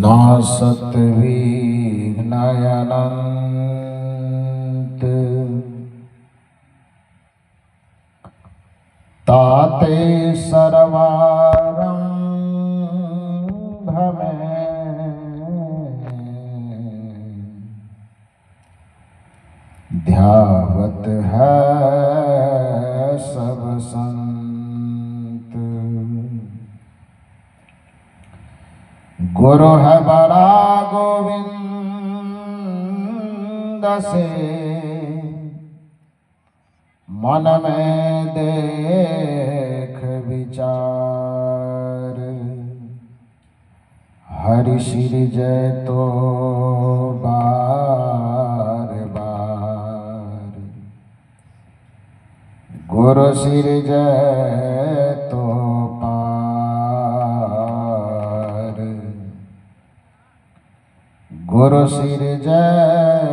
नासत्विघ्नयनन्त ताते सर्वारंभ में ध्यावत है सब संत। गुरु है बड़ा गोविंद से मन में देख विचार। हरि श्री जय तो बार बार, गुरु श्री जय तो पार। गुरु श्री जय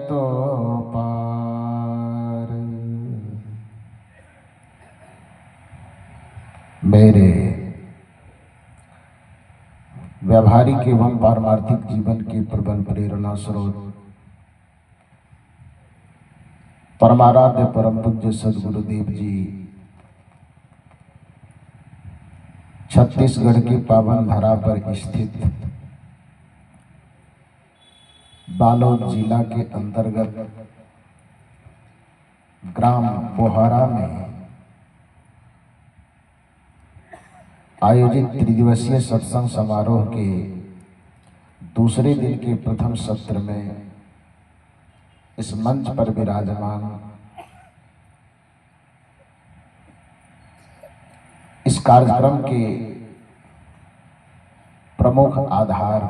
तो पार। मेरे व्यावहारिक एवं पारमार्थिक जीवन के प्रबल प्रेरणा स्रोत परमाराध्य परम पूज्य सदगुरुदेव जी छत्तीसगढ़ की पावन धरा पर स्थित बालोद जिला के अंतर्गत ग्राम बोहरा में आयोजित त्रिदिवसीय सत्संग समारोह के दूसरे दिन के प्रथम सत्र में इस मंच पर विराजमान इस कार्यक्रम के प्रमुख आधार,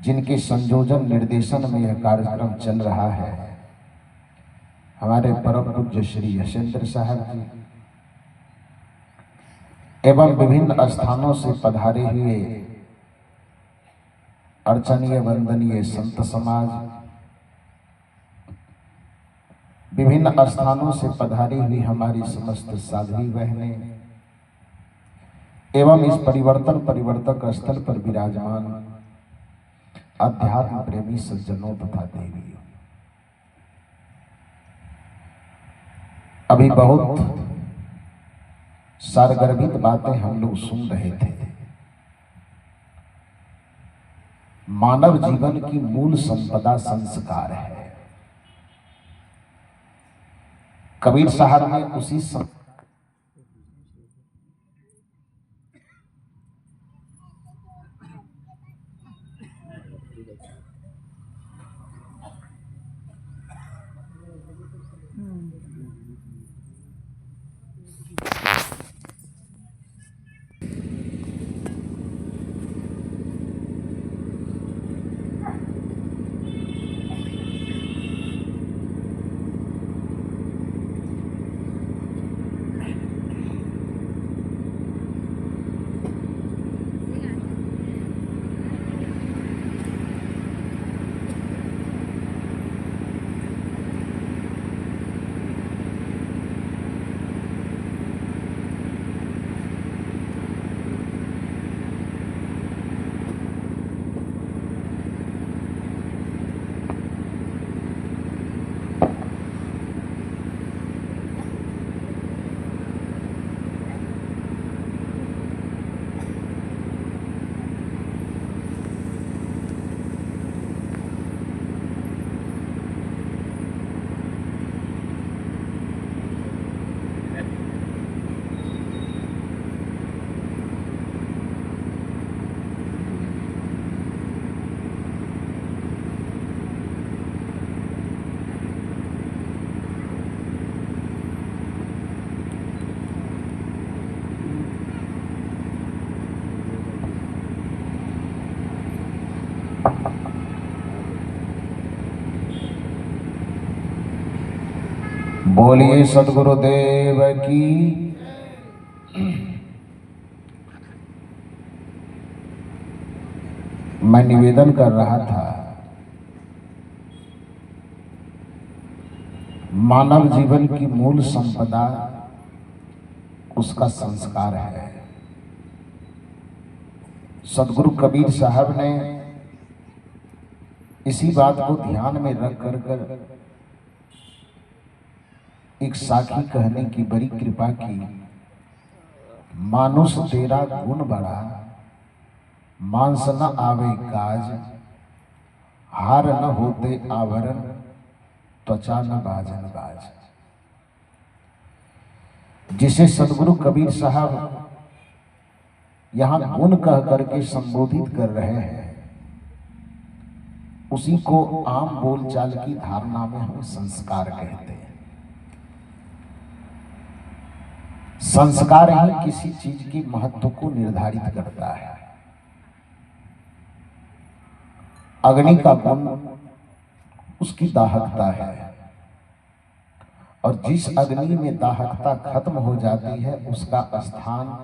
जिनके संयोजन निर्देशन में यह कार्यक्रम चल रहा है, हमारे परम पूज्य श्री यशेंद्र साहब जी एवं विभिन्न स्थानों से पधारे हुए अर्चनीय वंदनीय संत समाज, विभिन्न स्थानों से पधारी हुई हमारी समस्त साध्वी बहनें एवं इस परिवर्तक स्थल पर विराजमान अध्यात्म प्रेमी सज्जनों तथा देवियों, अभी बहुत सारगर्भित बातें हम लोग सुन रहे थे। मानव जीवन की मूल संपदा संस्कार है। कबीर साहब ने उसी बोलिए सदगुरुदेव की। मैं निवेदन कर रहा था, मानव जीवन की मूल संपदा उसका संस्कार है। सदगुरु कबीर साहब ने इसी बात को ध्यान में रख कर एक साखी कहने की बड़ी कृपा की। मानुष तेरा गुण बड़ा, मांस न आवे काज, हार न होते आवरण, त्वचा न बाजन बाज। जिसे सदगुरु कबीर साहब यहां गुण कह करके संबोधित कर रहे हैं, उसी को आम बोलचाल की धारणा में हम संस्कार कहते हैं। संस्कार ही किसी चीज की महत्व को निर्धारित करता है। अग्नि का गुण उसकी दाहकता है, और जिस अग्नि में दाहकता खत्म हो जाती है उसका स्थान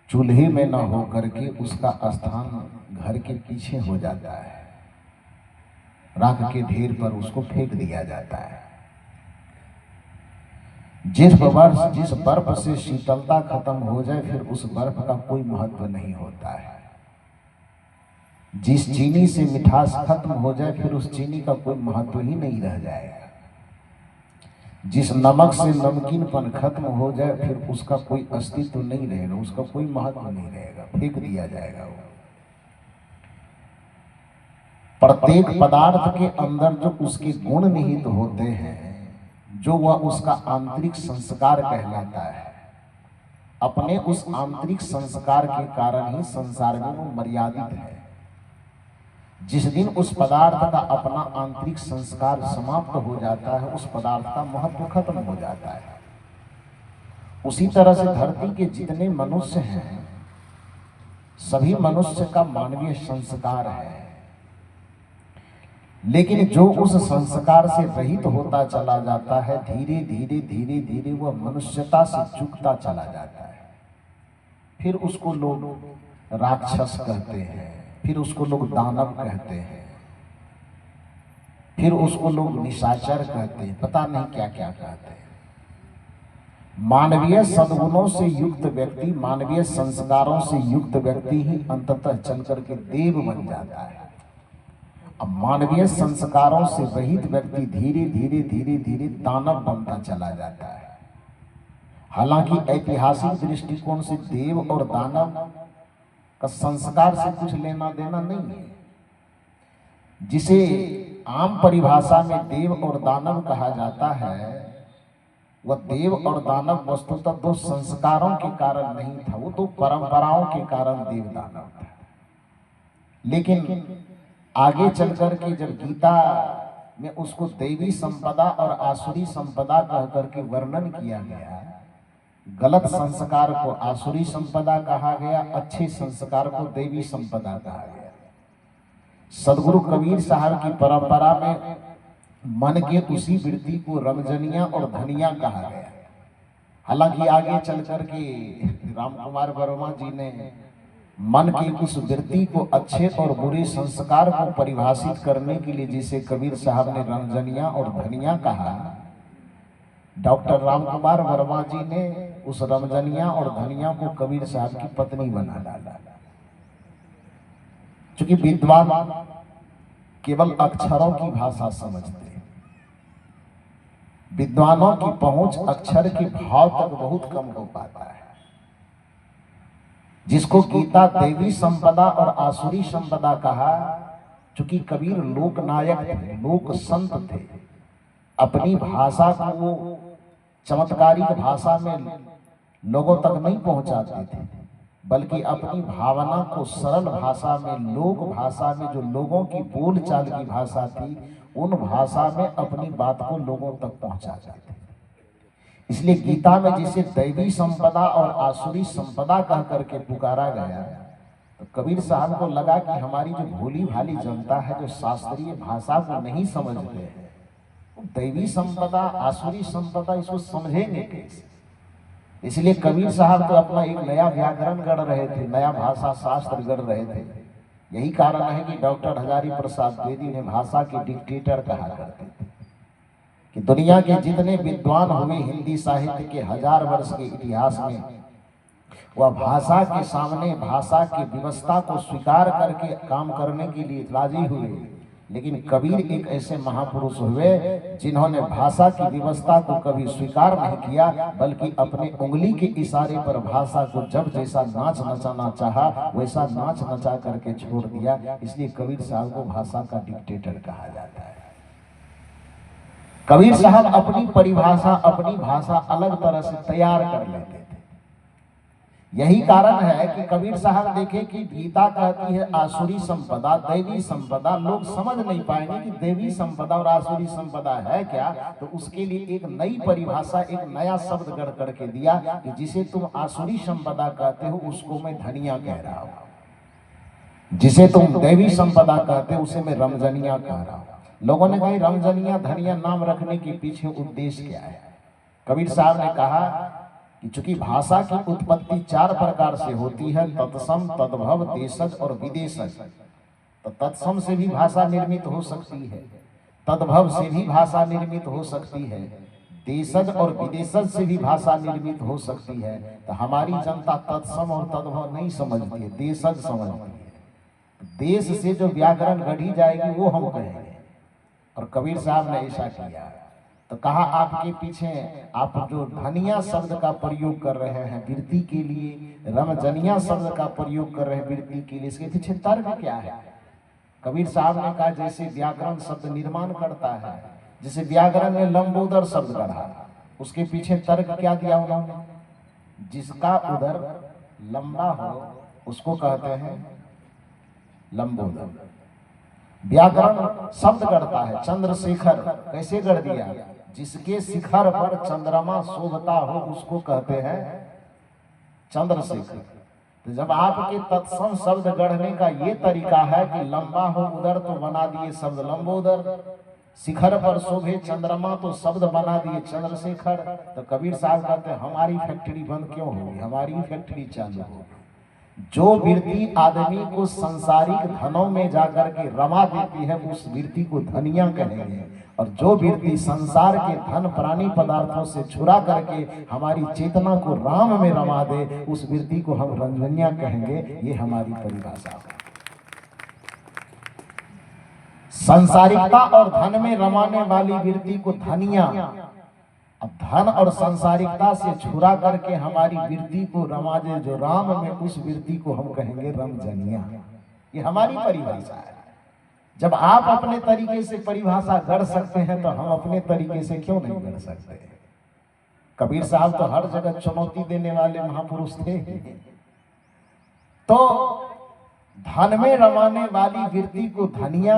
चूल्हे में न हो करके उसका स्थान घर के पीछे हो जाता है, राख के ढेर पर उसको फेंक दिया जाता है। जिस बर्फ से शीतलता खत्म हो जाए फिर उस बर्फ का कोई महत्व नहीं होता है। जिस चीनी से मिठास खत्म हो जाए फिर उस चीनी का कोई महत्व ही नहीं रह जाएगा। जिस नमक से नमकीनपन खत्म हो जाए फिर उसका कोई अस्तित्व नहीं रहेगा, उसका कोई महत्व नहीं रहेगा, फेंक दिया जाएगा वो। प्रत्येक पदार्थ के अंदर जो उसके गुण निहित होते हैं, जो वह उसका आंतरिक संस्कार कहलाता है, अपने उस आंतरिक संस्कार के कारण ही संसार में वो मर्यादित है। जिस दिन उस पदार्थ का अपना आंतरिक संस्कार समाप्त हो जाता है, उस पदार्थ का महत्व खत्म हो जाता है। उसी तरह से धरती के जितने मनुष्य हैं, सभी मनुष्य का मानवीय संस्कार है, लेकिन जो उस संस्कार से रहित होता चला जाता है, धीरे धीरे धीरे धीरे वह मनुष्यता से चूकता चला जाता है। फिर उसको लोग राक्षस कहते हैं, फिर उसको लोग दानव कहते हैं, फिर उसको लोग निशाचर कहते हैं, पता नहीं क्या क्या कहते हैं। मानवीय सद्गुणों से युक्त व्यक्ति, मानवीय संस्कारों से युक्त व्यक्ति ही अंततः चल करके देव बन जाता है। अब मानवीय संस्कारों से रहित व्यक्ति धीरे धीरे धीरे धीरे दानव बनता चला जाता है। हालांकि ऐतिहासिक दृष्टिकोण से देव और दानव का संस्कार से कुछ लेना देना नहीं है। जिसे आम परिभाषा में देव और दानव कहा जाता है, वह देव और दानव वस्तुतः दो संस्कारों के कारण नहीं था, वो तो परंपराओं के कारण देव दानव था। लेकिन आगे चलकर के जब गीता में उसको देवी संपदा और आसुरी संपदा कह करके वर्णन किया गया, गलत संस्कार को आसुरी संपदा कहा गया, अच्छे संस्कार को देवी संपदा कहा गया। सदगुरु कबीर साहब की परंपरा में मन के उसी वृत्ति को रमजनिया और धनिया कहा गया। हालांकि आगे चल करके रामकुमार वर्मा जी ने मन की उस वृत्ति को अच्छे और बुरे संस्कार को परिभाषित करने के लिए जिसे कबीर साहब ने रमजनिया और धनिया कहा, डॉक्टर रामकुमार वर्मा जी ने उस रमजनिया और धनिया को कबीर साहब की पत्नी बना डाला। क्योंकि विद्वान केवल अक्षरों की भाषा समझते हैं, विद्वानों की पहुंच अक्षर के भाव तक बहुत कम हो पाता है। जिसको गीता देवी संपदा और आसुरी संपदा कहा, चूंकि कबीर लोकनायक थे, लोक संत थे, अपनी भाषा को वो चमत्कारिक भाषा में लोगों तक नहीं पहुंचाते थे, बल्कि अपनी भावना को सरल भाषा में, लोक भाषा में, जो लोगों की बोलचाल की भाषा थी, उन भाषा में अपनी बात को लोगों तक पहुंचाते थे। इसलिए गीता में जिसे दैवी संपदा और आसुरी संपदा कह करके पुकारा गया, तो कबीर साहब को लगा कि हमारी जो भोली भाली जनता है, जो शास्त्रीय भाषा को नहीं समझते हैं, दैवी संपदा आसुरी संपदा इसको समझेंगे कैसे। इसलिए कबीर साहब तो अपना एक नया व्याकरण गढ़ रहे थे, नया भाषा शास्त्र गढ़ रहे थे। यही कारण है कि डॉक्टर हजारी प्रसाद द्विवेदी ने भाषा के डिक्टेटर कहा करते थे कि दुनिया के जितने विद्वान हुए हिंदी साहित्य के 1000 वर्ष के इतिहास में, वह भाषा के सामने भाषा की व्यवस्था को स्वीकार करके काम करने के लिए राजी हुए। लेकिन कबीर एक ऐसे महापुरुष हुए जिन्होंने भाषा की व्यवस्था को कभी स्वीकार नहीं किया, बल्कि अपने उंगली के इशारे पर भाषा को जब जैसा नाच नचाना चाहा वैसा नाच नचा करके छोड़ दिया। इसलिए कबीर साहब को भाषा का डिक्टेटर कहा जाता है। कबीर साहब अपनी परिभाषा, अपनी भाषा अलग तरह से तैयार कर लेते थे। यही कारण है कि कबीर साहब देखे कि गीता कहती है आसुरी संपदा, दैवी संपदा। लोग समझ नहीं पाएंगे कि देवी संपदा और आसुरी संपदा है क्या, तो उसके लिए एक नई परिभाषा, एक नया शब्द गढ़ करके दिया कि जिसे तुम आसुरी संपदा कहते हो उसको मैं धनिया कह रहा हूं, जिसे तुम देवी संपदा कहते हो उसे मैं रमजनिया कह रहा हूं। लोगों ने कहा रमजनिया धनिया नाम रखने के पीछे उद्देश्य क्या है? कबीर साहब ने कहा कि चूंकि भाषा की उत्पत्ति 4 प्रकार से होती है, तत्सम, तद्भव, देशज और विदेशज। तो तत्सम से भी भाषा निर्मित हो सकती है, तद्भव से भी भाषा निर्मित हो सकती है, देशज और विदेशज से भी भाषा निर्मित हो सकती है। तो हमारी जनता तत्सम और तद्भव नहीं समझती है, देशज समझती है। देश से जो व्याकरण गढ़ी जाएगी वो हम कहेंगे, और कबीर साहब ने ऐसा किया। तो कहा आपके पीछे आप जो धनिया शब्द का प्रयोग कर रहे हैं वृत्ति के लिए, रमजनिया शब्द का प्रयोग कर रहे हैं वृत्ति के लिए, इसके पीछे तर्क क्या है? कबीर साहब ने कहा जैसे व्याकरण शब्द निर्माण करता है, जैसे व्याकरण ने लंबोदर शब्द गढ़ा, उसके पीछे तर्क क्या दिया उन्होंने? जिसका उदर लंबा हो उसको कहते हैं लंबोदर। व्याकरण शब्द गढ़ता है चंद्रशेखर, कैसे गढ़ दिया? जिसके शिखर पर चंद्रमा शोभता हो उसको कहते हैं चंद्रशेखर। तो जब आपके तत्सम शब्द गढ़ने का ये तरीका है कि लंबा हो उदर तो बना दिए शब्द लंबोदर, शिखर पर शोभे चंद्रमा तो शब्द बना दिए चंद्रशेखर। तो कबीर साहब कहते हैं हमारी फैक्ट्री बंद क्यों होगी, हमारी फैक्ट्री चालू होगी। जो वृत्ति आदमी को सांसारिक धनों में जाकर के रमा देती है उस वृत्ति को धनिया कहेंगे, और जो वृत्ति संसार के धन प्राणी पदार्थों से छुड़ा करके हमारी चेतना को राम में रमा दे उस वृत्ति को हम रंजनिया कहेंगे। ये हमारी परिभाषा है। सांसारिकता और धन में रमाने वाली वृत्ति को धनिया, अब धन और सांसारिकता से छुड़ा करके हमारी वृत्ति को रमा दे जो राम में, उस वृत्ति को हम कहेंगे रमजनिया। ये हमारी परिभाषा है। जब आप अपने तरीके से परिभाषा गढ़ सकते हैं तो हम अपने तरीके से क्यों नहीं गढ़ सकते? कबीर साहब तो हर जगह चुनौती देने वाले महापुरुष थे। तो धन में रमाने वाली वृत्ति को धनिया,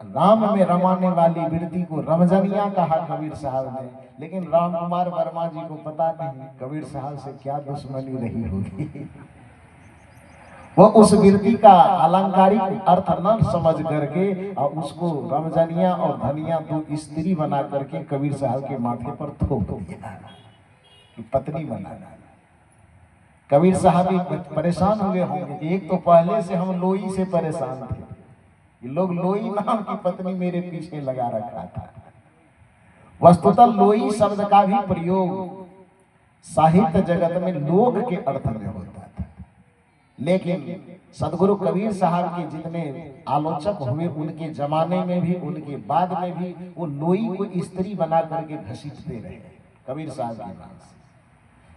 राम में रमाने वाली वृत्ति को रमजनिया कहा कबीर साहब ने। लेकिन राम कुमार वर्मा जी को पता नहीं कबीर साहब से क्या दुश्मनी रही होगी। वो उस वृत्ति का अलंकारिक अर्थ न समझ करके और उसको रमजनिया और धनिया दो स्त्री बना करके कबीर साहब के माथे पर थोप दिया, पत्नी बनाना। कबीर साहब भी परेशान हुए होंगे। एक तो पहले से हम लोई से परेशान थे, लोग लोई नाम की पत्नी मेरे पीछे लगा रखा था। वस्तुतः लोई शब्द का भी प्रयोग साहित्य जगत में लोक के अर्थ में होता था, लेकिन सदगुरु कबीर साहब के जितने आलोचक हुए उनके जमाने में भी उनके बाद में भी वो लोई को स्त्री बना करके घसीटते रहे कबीर साहब के नाम से।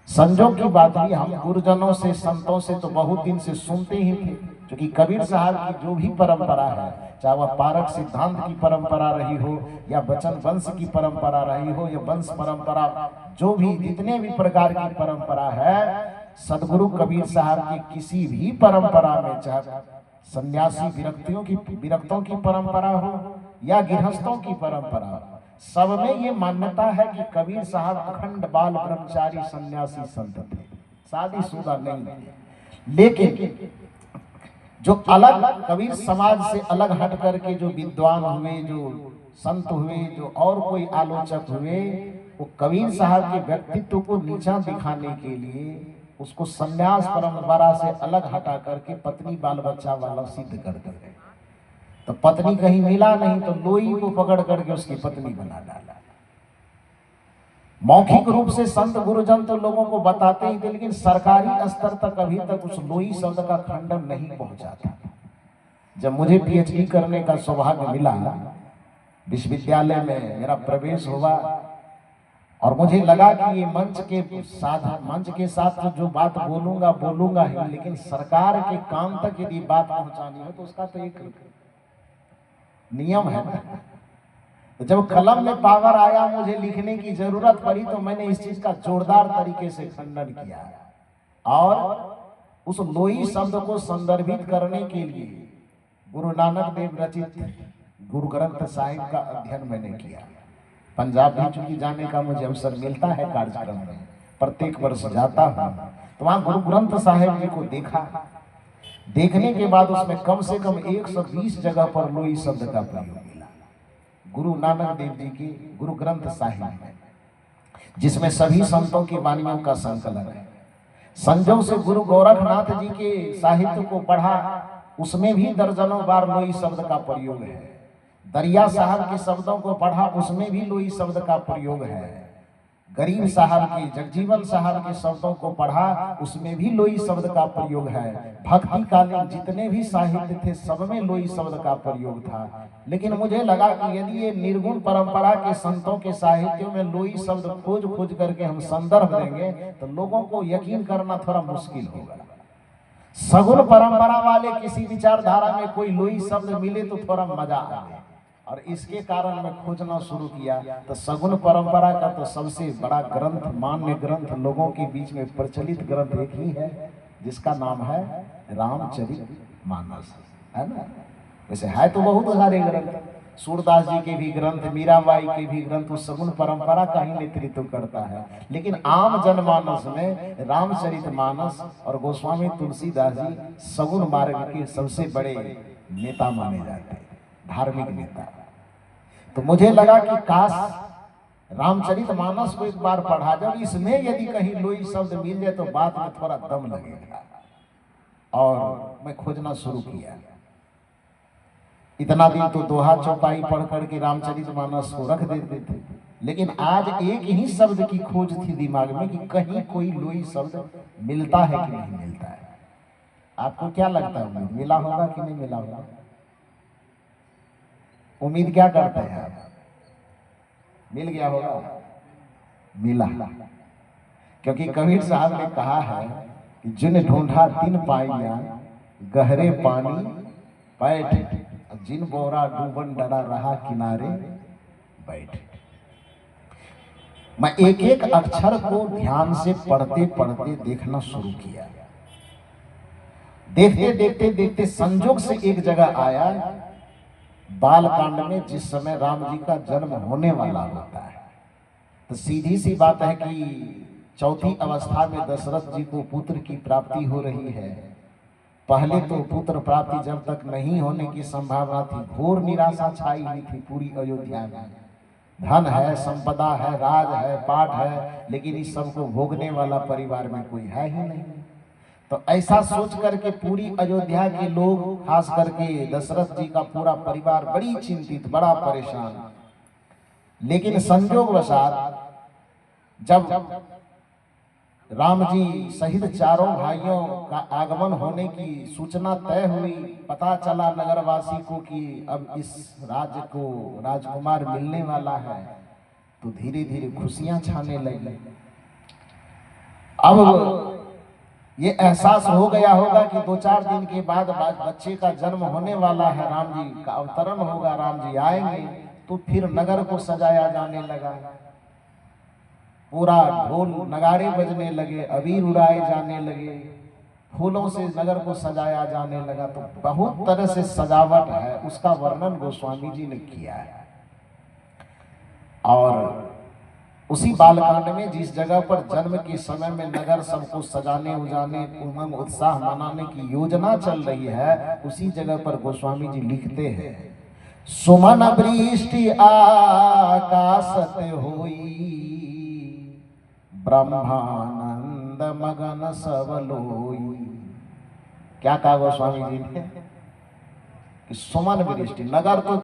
संजोग की बात हुई, हम गुरुजनों से संतों से तो बहुत दिन से सुनते ही थे, क्योंकि कबीर साहब की जो भी परंपरा है, चाहे वह पारक सिद्धांत की परंपरा रही हो या वचन वंश की परंपरा रही हो या वंश परंपरा, जो भी जितने भी प्रकार की परंपरा है, सदगुरु कबीर साहब की किसी भी परंपरा में, चाहे सन्यासी विरक्तों की परंपरा हो या गृहस्थों की परंपरा हो, सब में ये मान्यता है कि कबीर साहब अखंड बाल ब्रह्मचारी सन्यासी संत थे, शादीशुदा नहीं थे। लेकिन जो अलग कबीर समाज से अलग हट करके जो विद्वान हुए, जो संत हुए, जो और कोई आलोचक हुए, वो कबीर साहब के व्यक्तित्व को नीचा दिखाने के लिए उसको सन्यास परंपरा से अलग हटा करके पत्नी बाल बच्चा वाला सिद्ध कर दिया। तो पत्नी कहीं मिला नहीं तो लोई को पकड़ करके उसकी पत्नी बना डाला। मौखिक रूप से संत गुरुजन तो लोगों को बताते ही थे, लेकिन सरकारी स्तर तक अभी तक उस लोई शब्द का खंडन नहीं पहुंचा था। जब मुझे पीएचडी करने का सौभाग्य मिला, विश्वविद्यालय में मेरा प्रवेश हुआ और मुझे लगा कि ये मंच के साथ तो जो बात बोलूंगा ही, लेकिन सरकार के काम तक यदि बात पहुंचानी हो तो उसका तो एक नियम है ना। तो जब कलम में पावर आया, मुझे लिखने की जरूरत पड़ी, तो मैंने इस चीज का जोरदार तरीके से खंडन किया और उस लोई शब्द को संदर्भित करने के लिए गुरु नानक देव रचित गुरु ग्रंथ साहिब का अध्ययन मैंने किया। पंजाब भी चूंकि जाने का मुझे अवसर मिलता है कार्यक्रम में, प्रत्येक वर्ष जाता हूँ, तो वहां गुरु ग्रंथ साहिब जी को देखा। देखने के बाद उसमें कम से कम 120 जगह पर लोई शब्द का प्रयोग मिला गुरु नानक देव जी के गुरु ग्रंथ साहिब में, जिसमें सभी संतों की वाणियों का संकलन है। संजोग से गुरु गोरखनाथ जी के साहित्य को पढ़ा, उसमें भी दर्जनों बार लोई शब्द का प्रयोग है। दरिया साहब के शब्दों को पढ़ा, उसमें भी लोई शब्द का प्रयोग है। गरीब साहब के, जगजीवन साहब के शब्दों को पढ़ा, उसमें भी लोई शब्द का प्रयोग है। भक्ति कालीन जितने भी साहित्य थे, सब में लोई शब्द का प्रयोग था। लेकिन मुझे लगा कि यदि ये निर्गुण परंपरा के संतों के साहित्यों में लोई शब्द खोज करके हम संदर्भ देंगे तो लोगों को यकीन करना थोड़ा मुश्किल होगा। सगुण परंपरा वाले किसी विचारधारा में कोई लोई शब्द मिले तो थोड़ा मजा आए, और इसके कारण मैं खोजना शुरू किया। तो सगुण परंपरा का तो सबसे बड़ा ग्रंथ, मान्य ग्रंथ, लोगों के बीच में प्रचलित ग्रंथ एक ही है, जिसका नाम है रामचरितमानस, है ना। वैसे है तो बहुत सारे ग्रंथ, सूरदास जी के भी ग्रंथ, मीराबाई के भी ग्रंथ उस सगुण परंपरा का ही नेतृत्व करता है। लेकिन आम जनमानस में रामचरितमानस और गोस्वामी तुलसीदास जी सगुण मार्ग के सबसे बड़े नेता माने जाते हैं, धार्मिक नेता। तो मुझे लगा कि काश रामचरितमानस को एक बार पढ़ा जाए, इसमें यदि कहीं लोई शब्द मिल जाए तो बात में थोड़ा दम लगेगा, और मैं खोजना शुरू किया। इतना दिन तो दोहा चौपाई पढ़ करके रामचरितमानस को रख देते थे, लेकिन आज एक ही शब्द की खोज थी दिमाग में कि कहीं कोई लोई शब्द मिलता है कि नहीं मिलता है। आपको क्या लगता है, मिला होगा कि नहीं मिला होगा? उम्मीद क्या करते हैं आप? मिल गया होगा? मिला, क्योंकि कबीर साहब ने कहा है कि जिन ढूंढा तिन पाइया, गहरे पानी बैठ, जिन बोरा डूबन डरा रहा किनारे बैठ। मैं एक एक अक्षर को ध्यान से पढ़ते पढ़ते देखना शुरू किया। देखते देखते संजोग से एक जगह आया, बालकांड में, जिस समय राम जी का जन्म होने वाला होता है। तो सीधी सी बात है कि चौथी अवस्था में दशरथ जी को पुत्र की प्राप्ति हो रही है। पहले तो पुत्र प्राप्ति जब तक नहीं होने की संभावना थी, घोर निराशा छाई हुई थी पूरी अयोध्या में। धन है, संपदा है, राज है, पाठ है, लेकिन इस सब को भोगने वाला परिवार में कोई है ही नहीं। तो ऐसा सोच करके पूरी अयोध्या के लोग, खास करके दशरथ जी का पूरा परिवार, बड़ी चिंतित, बड़ा परेशान। लेकिन संजोगवशात जब राम जी सहित चारों भाइयों का आगमन होने की सूचना तय हुई, पता चला नगरवासी को कि अब इस राज्य को राजकुमार मिलने वाला है, तो धीरे धीरे खुशियां छाने लगी। अब ये एहसास हो गया होगा कि 2-4 दिन के बाद बच्चे का जन्म होने वाला है, राम जी का अवतरण होगा, राम जी आएंगे। तो फिर नगर को सजाया जाने लगा, पूरा ढोल नगाड़े बजने लगे, अबीर उड़ाए जाने लगे, फूलों से नगर को सजाया जाने लगा। तो बहुत तरह से सजावट है, उसका वर्णन गोस्वामी जी ने किया है। और उसी बालकांड में जिस जगह पर जन्म के समय में नगर सबको सजाने उजाने, उमंग उत्साह मनाने की योजना चल रही है, उसी जगह पर गोस्वामी जी लिखते हैं, सुमन वृष्टि आकाशत होई, ब्रह्मानंद मगन सब लोई। क्या कहा गोस्वामी जी ने? कि सुमन वृष्टि, नगर तो